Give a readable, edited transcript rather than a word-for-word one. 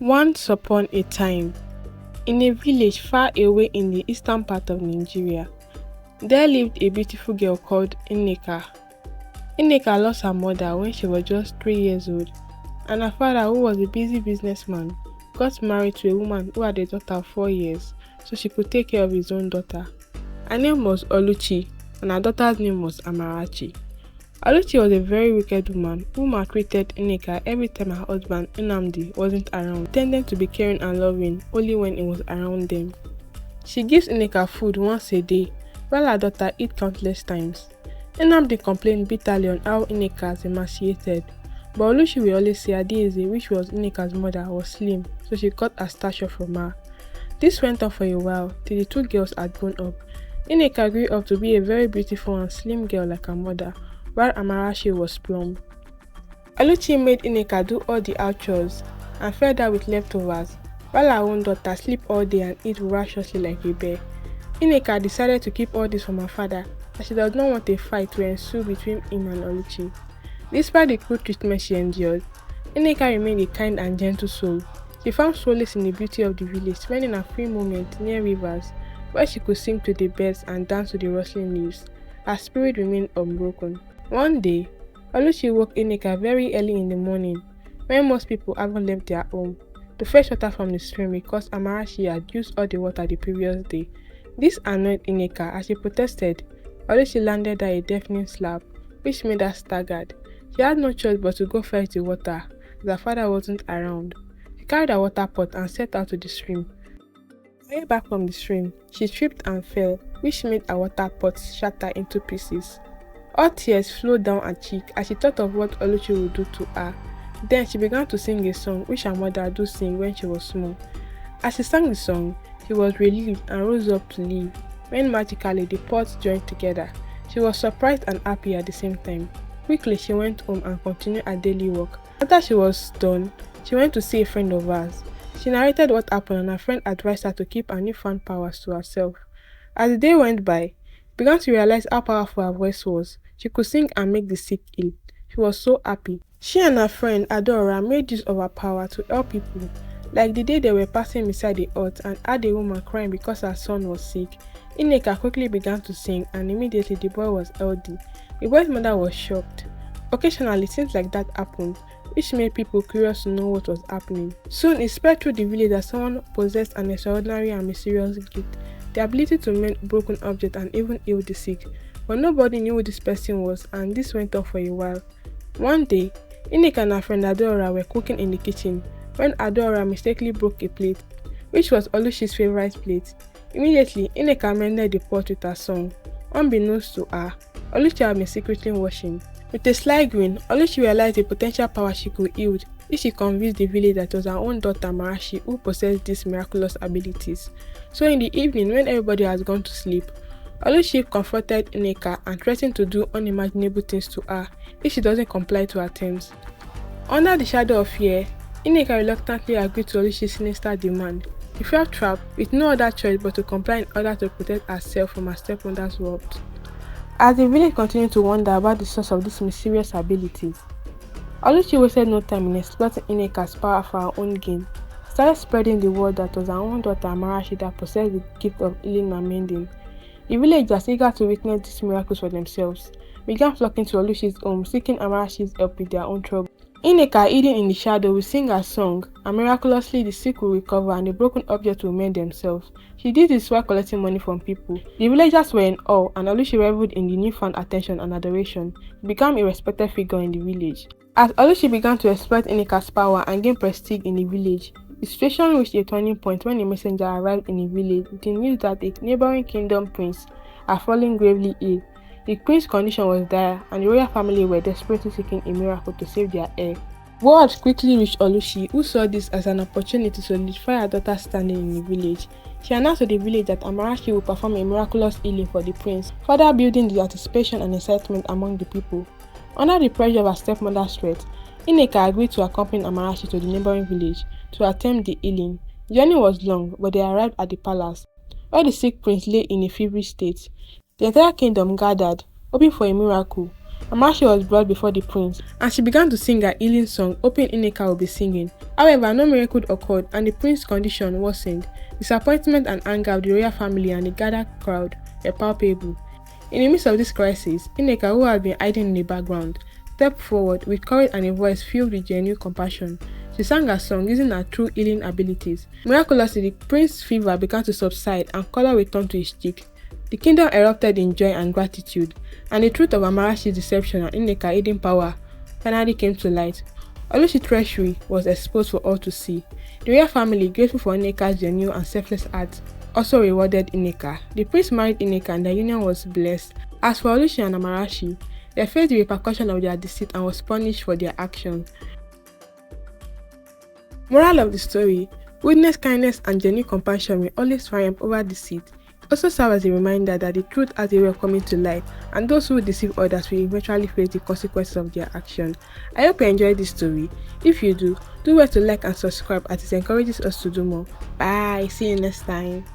Once upon a time, in a village far away in the eastern part of Nigeria, there lived a beautiful girl called Nneka. Nneka lost her mother when she was just 3 years old, and her father, who was a busy businessman, got married to a woman who had a daughter of 4 years so she could take care of his own daughter. Her name was Oluchi, and her daughter's name was Amarachi. Oluchi was a very wicked woman who maltreated Nneka every time her husband Nnamdi wasn't around, pretending to be caring and loving only when he was around them. She gives Nneka food once a day, while her daughter eats countless times. Nnamdi complained bitterly on how Nneka is emaciated, but Oluchi will always say Adieze, which was Nneka's mother, was slim, so she got her stature from her. This went on for a while, till the two girls had grown up. Nneka grew up to be a very beautiful and slim girl like her mother, while Amarachi was plump. Oluchi made Nneka do all the house chores and fed her with leftovers, while her own daughter sleep all day and eat voraciously like a bear. Nneka decided to keep all this from her father, as she does not want a fight to ensue between him and Oluchi. Despite the cruel treatment she endured, Nneka remained a kind and gentle soul. She found solace in the beauty of the village, spending her free moments near rivers, where she could sing to the birds and dance to the rustling leaves. Her spirit remained unbroken. One day, Oluchi woke Nneka very early in the morning, when most people haven't left their home, to fetch water from the stream because Amarachi had used all the water the previous day. This annoyed Nneka. As she protested, Oluchi landed her a deafening slap, which made her staggered. She had no choice but to go fetch the water, as her father wasn't around. She carried her water pot and set out to the stream. On the way back from the stream, she tripped and fell, which made her water pot shatter into pieces. All tears flowed down her cheek as she thought of what Oluchi would do to her. Then she began to sing a song which her mother do sing when she was small. As she sang the song, she was relieved and rose up to leave, when magically the pots joined together. She was surprised and happy at the same time. Quickly she went home and continued her daily work. After she was done, she went to see a friend of hers. She narrated what happened and her friend advised her to keep her newfound powers to herself. As the day went by, she began to realize how powerful her voice was. She could sing and make the sick ill. She was so happy. She and her friend Adora made use of her power to help people, like the day they were passing beside the hut and had a woman crying because her son was sick. Nneka quickly began to sing and immediately the boy was healthy. The boy's mother was shocked. Occasionally things like that happened, which made people curious to know what was happening. Soon it spread through the village that someone possessed an extraordinary and mysterious gift, the ability to mend broken objects and even heal the sick. But nobody knew who this person was, and this went on for a while. One day, Nneka and her friend Adora were cooking in the kitchen when Adora mistakenly broke a plate, which was Oluchi's favorite plate. Immediately, Nneka mended the pot with her song. Unbeknownst to her, Oluchi had been secretly watching. With a sly grin, Oluchi realized the potential power she could wield if she convinced the village that it was her own daughter Marachi who possessed these miraculous abilities. So in the evening, when everybody has gone to sleep, Oluchi confronted Nneka and threatened to do unimaginable things to her if she doesn't comply to her terms. Under the shadow of fear, Nneka reluctantly agreed to Oluchi's sinister demand. She felt trapped with no other choice but to comply in order to protect herself from her stepmother's wrath. As the village continued to wonder about the source of these mysterious abilities, Oluchi wasted no time in exploiting Nneka's power for her own gain. She started spreading the word that was her own daughter Amarachi that possessed the gift of healing and mending. The villagers, eager to witness these miracles for themselves, began flocking to Oluchi's home, seeking Amarachi's help with their own trouble. Nneka, hidden in the shadow, will sing her song, and miraculously the sick will recover and the broken objects will mend themselves. She did this while collecting money from people. The villagers were in awe, and Oluchi reveled in the newfound attention and adoration. She became a respected figure in the village. As Oluchi began to exploit Nneka's power and gain prestige in the village, the situation reached a turning point when a messenger arrived in the village with the news that a neighboring kingdom prince had fallen gravely ill. The prince's condition was dire, and the royal family were desperately seeking a miracle to save their heir. Word quickly reached Oluchi, who saw this as an opportunity to solidify her daughter's standing in the village. She announced to the village that Amarachi would perform a miraculous healing for the prince, further building the anticipation and excitement among the people. Under the pressure of her stepmother's threat, Nneka agreed to accompany Amarachi to the neighboring village to attempt the healing. The journey was long, but they arrived at the palace, where the sick prince lay in a feverish state. The entire kingdom gathered, hoping for a miracle, Amarachi was brought before the prince, and she began to sing her healing song, hoping Nneka would be singing. However, no miracle occurred, and the prince's condition worsened. Disappointment and anger of the royal family and the gathered crowd were palpable. In the midst of this crisis, Nneka, who had been hiding in the background, stepped forward with courage and a voice filled with genuine compassion. She sang her song using her true healing abilities. Miraculously, the prince's fever began to subside and color returned to his cheek. The kingdom erupted in joy and gratitude, and the truth of Amarachi's deception and Nneka's hidden power finally came to light. Oluchi's treachery was exposed for all to see. The royal family, grateful for Nneka's genuine and selfless act, also rewarded Nneka. The prince married Nneka and their union was blessed. As for Oluchi and Amarachi, they faced the repercussion of their deceit and was punished for their actions. Moral of the story: witness kindness and genuine compassion will always triumph over deceit. It also serves as a reminder that the truth has a way of coming to light, and those who deceive others will eventually face the consequences of their action. I hope you enjoyed this story. If you do well to like and subscribe as it encourages us to do more. Bye, see you next time.